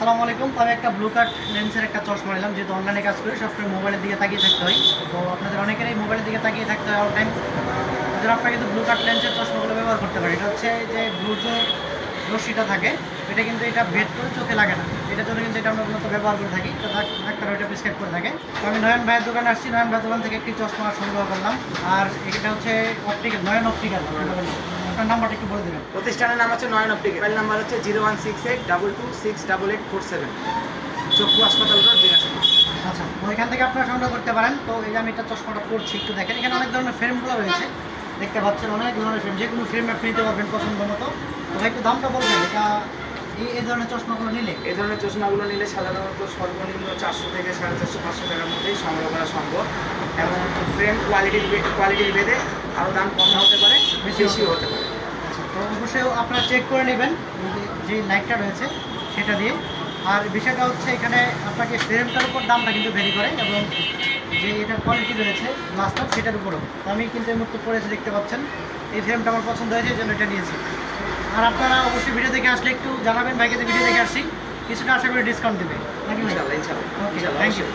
আসসালামু আলাইকুম। তো আমি একটা ব্লু কাট লেন্সের একটা চশমা নিলাম, যেহেতু অনলাইনে কাজ করি সবসময় মোবাইলের দিকে তাকিয়ে থাকতে হয়। তো আপনাদের অনেকেরই মোবাইলের দিকে তাকিয়ে থাকতে হয় অল টাইম। তাদের আপনারা কিন্তু ব্লু কাট লেন্সের চশমাগুলো ব্যবহার করতে পারেন। এটা হচ্ছে যে ব্লু যে রশ্মিটা থাকে, এটা কিন্তু এটা ভেদ করে চোখে লাগে না, এটার জন্য কিন্তু এটা আমরা মূলত ব্যবহার করে থাকি। তো ডাক্তার ওইটা প্রেসক্রাইব করে থাকে। তো আমি নয়ন ভাইয়ের দোকানে আসছি, নয়ন ভাইয়ের দোকান থেকে একটি চশমা সংগ্রহ করলাম। আর এটা হচ্ছে অপটিক্যাল, নয়ন অপটিক্যাল। আপনার নাম্বারটা একটু বলে দেবেন। প্রতিষ্ঠানের নাম হচ্ছে নয়ন অপটিক্যাল। মোবাইল নাম্বার হচ্ছে 016822688847। চক্ষু হাসপাতাল রোড, দিনাজপুর। আচ্ছা, তো এখান থেকে আপনারা সংগ্রহ করতে পারেন। তো এই যে আমি এটা চশমাটা পরছি, একটু দেখেন। এখানে অনেক ধরনের ফ্রেমগুলো রয়েছে, দেখতে পাচ্ছেন অনেক ধরনের ফ্রেম, যে কোনো ফ্রেম আপনি নিতে পারবেন পছন্দ মতো। তো একটু দামটা বলবেন, এটা এই ধরনের চশমাগুলো নিলে? এই ধরনের চশমাগুলো নিলে সাধারণত সর্বনিম্ন 400 থেকে 450-500 টাকার মধ্যেই সংগ্রহ করা সম্ভব, এবং ফ্রেম কোয়ালিটির ভেদে আরও দাম কম হতে পারে, বেশিও হতে পারে। আচ্ছা, তো অবশ্যই আপনারা চেক করে নেবেন যে লাইটটা রয়েছে সেটা দিয়ে। আর বিষয়টা হচ্ছে এখানে আপনাকে ফ্রেমটার উপর দামটা কিন্তু ভেরি করে, এবং যে এটার কোয়ালিটি রয়েছে গ্লাসটার সেটার উপরও। তো আমি কিন্তু এই মুহূর্তে পড়েছি, দেখতে পাচ্ছেন। এই ফ্রেমটা আমার পছন্দ হয়েছে, এই জন্য এটা নিয়েছি। আর আপনারা অবশ্যই ভিডিও দেখে আসলে একটু জানাবেন ভাইকে, ভিডিও দেখে আসছি, কিছুটা আশা করি ডিসকাউন্ট দেবে নাকি? ইনশাআল্লাহ, ইনশাআল্লাহ। ওকে, থ্যাংক ইউ।